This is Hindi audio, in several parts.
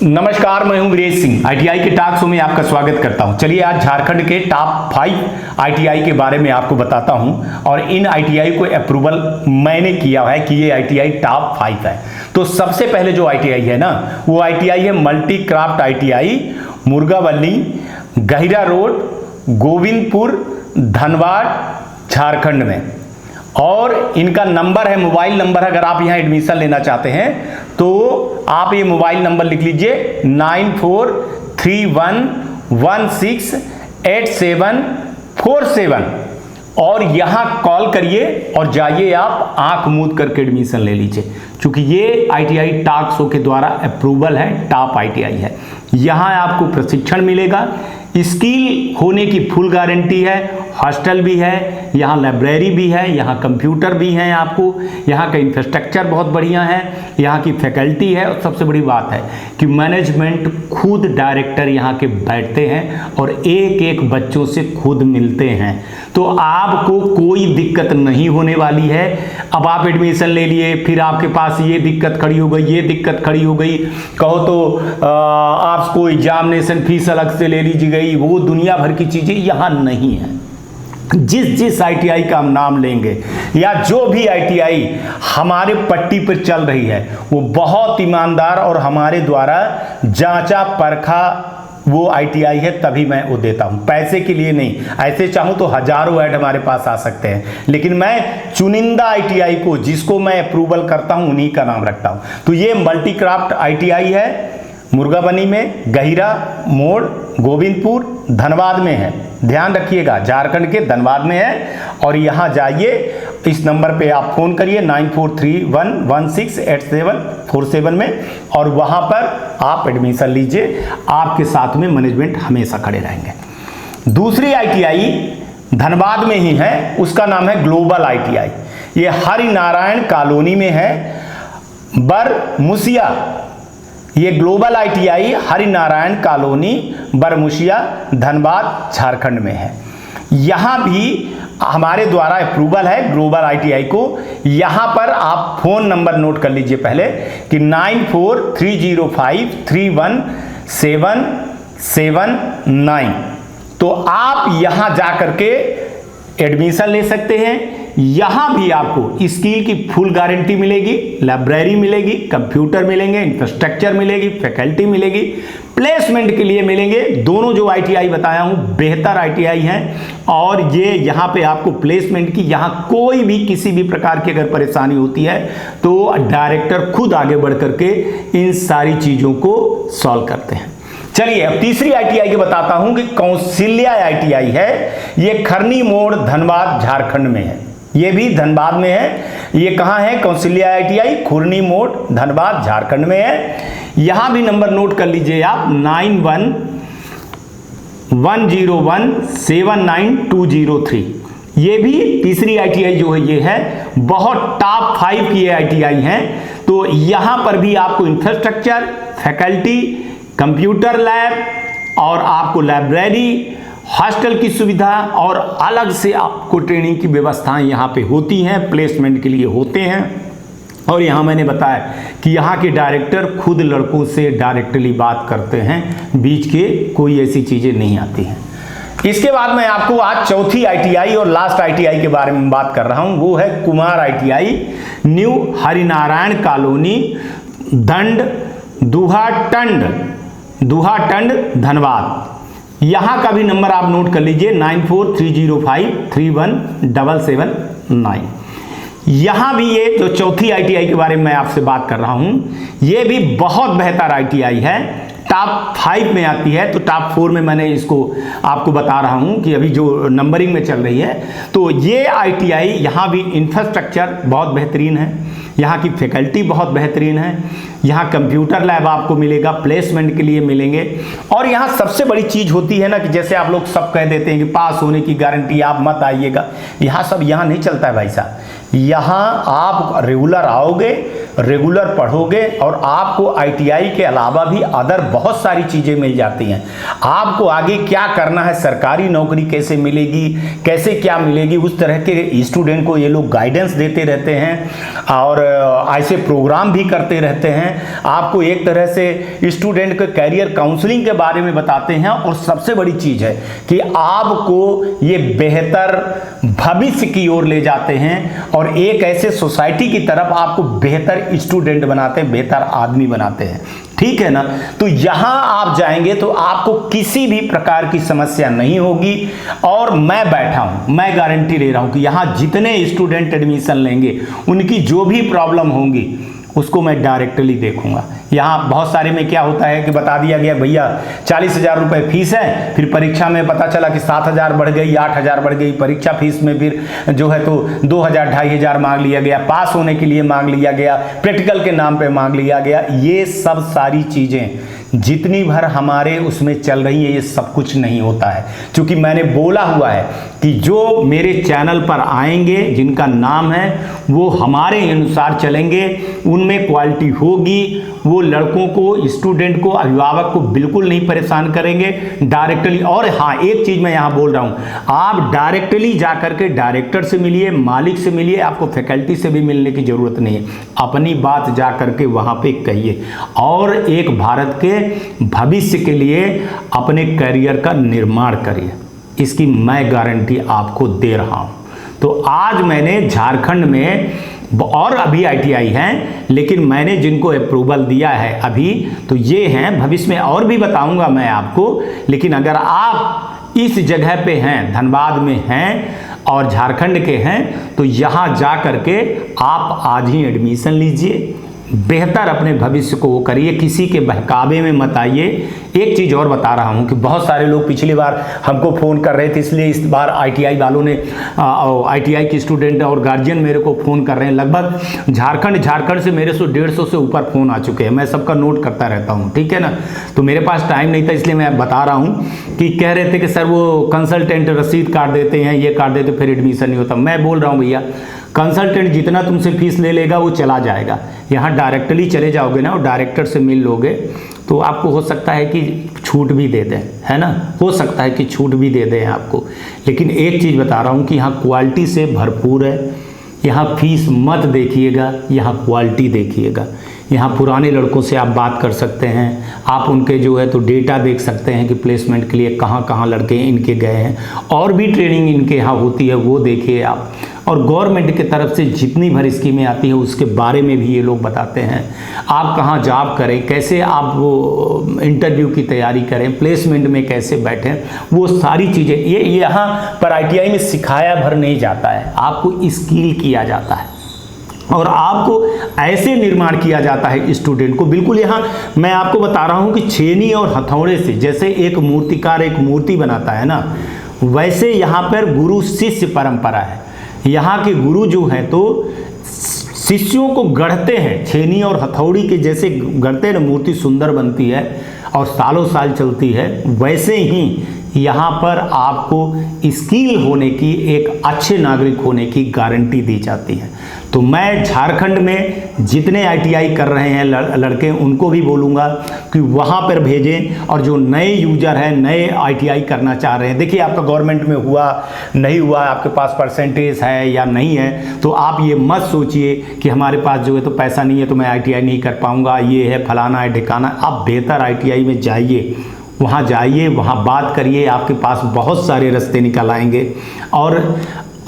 नमस्कार, मैं हूं वीरेश सिंह। आईटीआई के टॉक शो में आपका स्वागत करता हूं। चलिए आज झारखंड के टॉप 5 आईटीआई के बारे में आपको बताता हूं और इन आईटीआई को अप्रूवल मैंने किया है कि ये आईटीआई टॉप 5 है। तो सबसे पहले जो आईटीआई है ना, वो आईटीआई है मल्टी क्राफ्ट आईटीआई, मुर्गावली, गहिरा रोड, गोविंदपुर, धनबाद, झारखंड में। और इनका नंबर है, मोबाइल नंबर, अगर आप यहाँ एडमिशन लेना चाहते हैं तो आप ये मोबाइल नंबर लिख लीजिए 9431168747 और यहाँ कॉल करिए और जाइए आप आंख मूंद करके एडमिशन ले लीजिए, क्योंकि ये आईटीआई टॉक शो के द्वारा अप्रूवल है, टॉप आईटीआई है। यहाँ आपको प्रशिक्षण मिलेगा, स्किल होने की फुल गारंटी है, हॉस्टल भी है, यहाँ लाइब्रेरी भी है, यहाँ कंप्यूटर भी है, आपको यहाँ का इंफ्रास्ट्रक्चर बहुत बढ़िया है, यहाँ की फैकल्टी है और सबसे बड़ी बात है कि मैनेजमेंट खुद डायरेक्टर यहाँ के बैठते हैं और एक एक बच्चों से खुद मिलते हैं। तो आपको कोई दिक्कत नहीं होने वाली है। अब आप एडमिशन ले लिए, फिर आपके पास ये दिक्कत खड़ी हो गई, ये दिक्कत खड़ी हो गई, कहो तो आपको एग्जामिनेशन फीस अलग से ले लीजिए गई, वो दुनिया भर की चीज़ें यहाँ नहीं है। जिस आईटीआई का हम नाम लेंगे या जो भी आईटीआई हमारे पट्टी पर चल रही है वो बहुत ईमानदार और हमारे द्वारा जांचा परखा वो आईटीआई है, तभी मैं वो देता हूं, पैसे के लिए नहीं। ऐसे चाहूं तो हजारों ऐड हमारे पास आ सकते हैं, लेकिन मैं चुनिंदा आईटीआई को, जिसको मैं अप्रूवल करता हूं, उन्हीं का नाम रखता हूं। तो ये मल्टी क्राफ्ट आईटीआई है, मुर्गाबनी में, गहिरा मोड़, गोविंदपुर, धनबाद में है। ध्यान रखिएगा, झारखंड के धनबाद में है। और यहाँ जाइए, इस नंबर पे आप फोन करिए 9431168747 में और वहाँ पर आप एडमिशन लीजिए। आपके साथ में मैनेजमेंट हमेशा खड़े रहेंगे। दूसरी आईटीआई धनबाद में ही है, उसका नाम है ग्लोबल आईटीआई। ये हरिनारायण कॉलोनी में है, बरमुसिया। ये global ITI Harinarayan colony, Barmusia, Dhanbad, Jharkhand में है। यहाँ भी हमारे द्वारा अप्रूवल है ग्लोबल आईटीआई को। यहाँ पर आप फोन नंबर नोट कर लीजिए पहले कि 9430531779। तो आप यहाँ जा करके एडमिशन ले सकते हैं। यहाँ भी आपको स्किल की फुल गारंटी मिलेगी, लाइब्रेरी मिलेगी, कंप्यूटर मिलेंगे, इंफ्रास्ट्रक्चर मिलेगी, फैकल्टी मिलेगी, प्लेसमेंट के लिए मिलेंगे। दोनों जो आईटीआई बताया हूँ बेहतर आईटीआई हैं और ये यहाँ पे आपको प्लेसमेंट की, यहाँ कोई भी किसी भी प्रकार की अगर परेशानी होती है तो डायरेक्टर खुद आगे बढ़ करके इन सारी चीज़ों को सॉल्व करते हैं। चलिए अब तीसरी आईटीआई के बताता हूं कि कौशल्या आईटीआई है। ये खरनी मोड़, धनबाद, झारखंड में है। ये भी धनबाद में है। ये कहाँ है? कौशल्या आईटीआई खुरनी मोड़, धनबाद, झारखंड में है। यहां भी नंबर नोट कर लीजिए आप 9110179203। ये भी तीसरी आईटीआई जो है ये है, बहुत टॉप 5 की आईटीआई है। तो यहां पर भी आपको इंफ्रास्ट्रक्चर, फैकल्टी, कंप्यूटर लैब और आपको लाइब्रेरी, हॉस्टल की सुविधा और अलग से आपको ट्रेनिंग की व्यवस्थाएं यहाँ पे होती हैं, प्लेसमेंट के लिए होते हैं। और यहाँ मैंने बताया कि यहाँ के डायरेक्टर खुद लड़कों से डायरेक्टली बात करते हैं, बीच के कोई ऐसी चीज़ें नहीं आती हैं। इसके बाद मैं आपको आज चौथी आईटीआई और लास्ट आईटीआई के बारे में बात कर रहा हूँ। वो है Kumar ITI, new Harinarayan colony, Duhatand, Dhanbad. यहाँ का भी नंबर आप नोट कर लीजिए 9430531779। यहाँ भी ये जो चौथी आईटीआई के बारे में मैं आपसे बात कर रहा हूँ, ये भी बहुत बेहतर आईटीआई है, टॉप 5 में आती है। तो टॉप 4 में मैंने इसको आपको बता रहा हूँ कि अभी जो नंबरिंग में चल रही है। तो ये आईटीआई, यहाँ भी इंफ्रास्ट्रक्चर बहुत बेहतरीन है, यहाँ की फैकल्टी बहुत बेहतरीन है, यहाँ कंप्यूटर लैब आपको मिलेगा, प्लेसमेंट के लिए मिलेंगे। और यहाँ सबसे बड़ी चीज़ होती है ना कि जैसे आप लोग सब कह देते हैं कि पास होने की गारंटी, आप मत आइएगा, यहाँ सब यहाँ नहीं चलता है भाई साहब। यहाँ आप रेगुलर आओगे, रेगुलर पढ़ोगे और आपको आईटीआई के अलावा भी अदर बहुत सारी चीज़ें मिल जाती हैं। आपको आगे क्या करना है, सरकारी नौकरी कैसे मिलेगी, कैसे क्या मिलेगी, उस तरह के स्टूडेंट को ये लोग गाइडेंस देते रहते हैं और ऐसे प्रोग्राम भी करते रहते हैं। आपको एक तरह से स्टूडेंट के कैरियर काउंसलिंग के बारे में बताते हैं और सबसे बड़ी चीज़ है कि आपको ये बेहतर भविष्य की ओर ले जाते हैं और एक ऐसे सोसाइटी की तरफ आपको बेहतर स्टूडेंट बनाते हैं, बेहतर आदमी बनाते हैं। ठीक है ना। तो यहां आप जाएंगे तो आपको किसी भी प्रकार की समस्या नहीं होगी और मैं बैठा हूं, मैं गारंटी ले रहा हूं कि यहां जितने स्टूडेंट एडमिशन लेंगे उनकी जो भी प्रॉब्लम होंगी उसको मैं डायरेक्टली देखूंगा। यहाँ बहुत सारे में क्या होता है कि बता दिया गया भैया 40,000 रुपये फीस है, फिर परीक्षा में पता चला कि 7,000 बढ़ गई, 8,000 बढ़ गई, परीक्षा फीस में फिर जो है तो 2,000 2,500 मांग लिया गया, पास होने के लिए मांग लिया गया, प्रैक्टिकल के नाम पे मांग लिया गया। ये सब सारी चीज़ें जितनी भर हमारे उसमें चल रही है ये सब कुछ नहीं होता है, क्योंकि मैंने बोला हुआ है कि जो मेरे चैनल पर आएंगे जिनका नाम है वो हमारे अनुसार चलेंगे, उनमें क्वालिटी होगी, वो लड़कों को, स्टूडेंट को, अभिभावक को बिल्कुल नहीं परेशान करेंगे डायरेक्टली। और हाँ, एक चीज़ मैं यहाँ बोल रहा हूँ, आप डायरेक्टली जा करके डायरेक्टर से मिलिए, मालिक से मिलिए, आपको फैकल्टी से भी मिलने की ज़रूरत नहीं है। अपनी बात जा करके वहाँ पे कहिए और एक भारत के भविष्य के लिए अपने करियर का निर्माण करिए, इसकी मैं गारंटी आपको दे रहा हूँ। तो आज मैंने झारखंड में और अभी आईटीआई हैं, लेकिन मैंने जिनको अप्रूवल दिया है अभी तो ये हैं, भविष्य में और भी बताऊंगा मैं आपको। लेकिन अगर आप इस जगह पे हैं, धनबाद में हैं और झारखंड के हैं, तो यहाँ जा करके आप आज ही एडमिशन लीजिए, बेहतर अपने भविष्य को वो करिए, किसी के बहकावे में मत आइए। एक चीज़ और बता रहा हूँ कि बहुत सारे लोग पिछली बार हमको फ़ोन कर रहे थे, इसलिए इस बार आईटीआई वालों ने आईटीआई के स्टूडेंट और गार्जियन मेरे को फ़ोन कर रहे हैं। लगभग झारखंड से मेरे 150 से ऊपर फ़ोन आ चुके हैं। मैं सबका नोट करता रहता हूँ, ठीक है ना। तो मेरे पास टाइम नहीं था, इसलिए मैं बता रहा हूँ कि कह रहे थे कि सर वो कंसल्टेंट रसीद काट देते हैं, ये काट देते, फिर एडमिशन नहीं होता। मैं बोल रहा हूँ भैया, कंसल्टेंट जितना तुमसे फीस ले लेगा वो चला जाएगा। यहाँ डायरेक्टली चले जाओगे ना और डायरेक्टर से मिल लोगे तो आपको हो सकता है कि छूट भी दे दें, है ना, हो सकता है कि छूट भी दे दें आपको। लेकिन एक चीज़ बता रहा हूँ कि यहाँ क्वालिटी से भरपूर है। यहाँ फीस मत देखिएगा, यहाँ क्वालिटी देखिएगा। यहाँ पुराने लड़कों से आप बात कर सकते हैं, आप उनके जो है तो डेटा देख सकते हैं कि प्लेसमेंट के लिए कहाँ कहाँ लड़के इनके गए हैं, और भी ट्रेनिंग इनके यहाँ होती है वो देखिए आप। और गवर्नमेंट की तरफ से जितनी भर स्कीमें आती है उसके बारे में भी ये लोग बताते हैं। आप कहाँ जॉब करें, कैसे आप वो इंटरव्यू की तैयारी करें, प्लेसमेंट में कैसे बैठें, वो सारी चीज़ें ये यहाँ पर आईटीआई में सिखाया भर नहीं जाता है, आपको स्किल किया जाता है और आपको ऐसे निर्माण किया जाता है स्टूडेंट को। बिल्कुल यहाँ मैं आपको बता रहा हूँ कि छेनी और हथौड़े से जैसे एक मूर्तिकार एक मूर्ति बनाता है ना, वैसे यहाँ पर गुरु शिष्य परंपरा है। यहाँ के गुरु जो हैं तो शिष्यों को गढ़ते हैं, छेनी और हथौड़ी के जैसे गढ़ते हैं ना, मूर्ति सुंदर बनती है और सालों साल चलती है। वैसे ही यहाँ पर आपको स्किल होने की, एक अच्छे नागरिक होने की गारंटी दी जाती है। तो मैं झारखंड में जितने आईटीआई कर रहे हैं लड़के, उनको भी बोलूँगा कि वहाँ पर भेजें। और जो नए यूजर हैं, नए आईटीआई करना चाह रहे हैं, देखिए आपका गवर्नमेंट में हुआ नहीं हुआ, आपके पास परसेंटेज है या नहीं है, तो आप ये मत सोचिए कि हमारे पास जो है तो पैसा नहीं है तो मैं आईटीआई नहीं कर पाऊँगा, ये है फलाना है ढिकाना। आप बेहतर आईटीआई में जाइए, वहाँ जाइए, वहाँ बात करिए, आपके पास बहुत सारे रास्ते निकल आएंगे और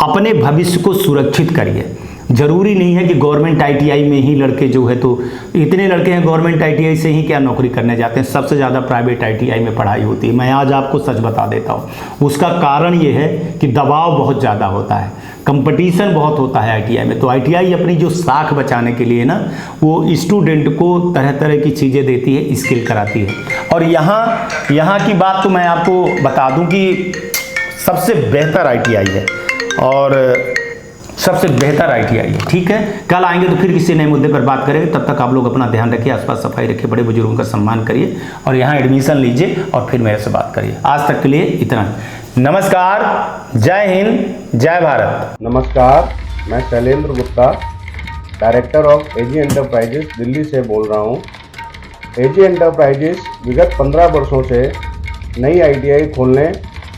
अपने भविष्य को सुरक्षित करिए। ज़रूरी नहीं है कि गवर्नमेंट आईटीआई में ही लड़के जो है तो इतने लड़के हैं गवर्नमेंट आईटीआई से ही क्या नौकरी करने जाते हैं, सबसे ज़्यादा प्राइवेट आईटीआई में पढ़ाई होती है। मैं आज आपको सच बता देता हूँ, उसका कारण ये है कि दबाव बहुत ज़्यादा होता है, कंपटीशन बहुत होता है आईटीआई में। तो आईटीआई अपनी जो साख बचाने के लिए ना, वो स्टूडेंट को तरह तरह की चीज़ें देती है, स्किल कराती है। और यहाँ की बात तो मैं आपको बता दूँ कि सबसे बेहतर आईटीआई है और सबसे बेहतर आईटीआई है, ठीक है। कल आएंगे तो फिर किसी नए मुद्दे पर बात करेंगे। तब तक आप लोग अपना ध्यान रखिए, आसपास सफाई रखिए, बड़े बुजुर्गों का सम्मान करिए और यहाँ एडमिशन लीजिए और फिर मेरे से बात करिए। आज तक के लिए इतना। नमस्कार, जय हिंद, जय भारत। नमस्कार, मैं Shailendra Gupta, director of AG enterprises Delhi से बोल रहा हूँ। एजी एंटरप्राइजेस विगत 15 वर्षों से नई आईटीआई खोलने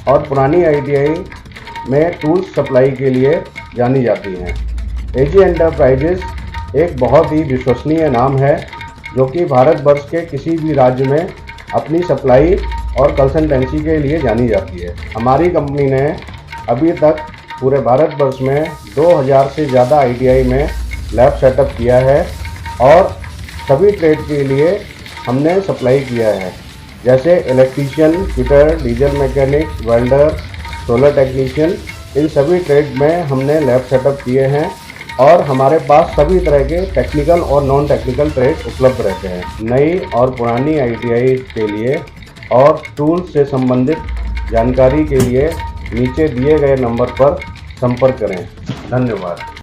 और पुरानी आईटीआई में टूल्स सप्लाई के लिए जानी जाती हैं। एजी एंटरप्राइजेस एक बहुत ही विश्वसनीय नाम है जो कि भारतवर्ष के किसी भी राज्य में अपनी सप्लाई और कंसल्टेंसी के लिए जानी जाती है। हमारी कंपनी ने अभी तक पूरे भारतवर्ष में 2000 से ज़्यादा आईटीआई में लैब सेटअप किया है और सभी ट्रेड के लिए हमने सप्लाई किया है, जैसे electrician, fitter, diesel mechanic, welder, solar technician. इन सभी ट्रेड में हमने लैब सेटअप किए हैं और हमारे पास सभी तरह के टेक्निकल और नॉन टेक्निकल ट्रेड उपलब्ध रहते हैं। नई और पुरानी आईटीआई के लिए और टूल्स से संबंधित जानकारी के लिए नीचे दिए गए नंबर पर संपर्क करें। धन्यवाद।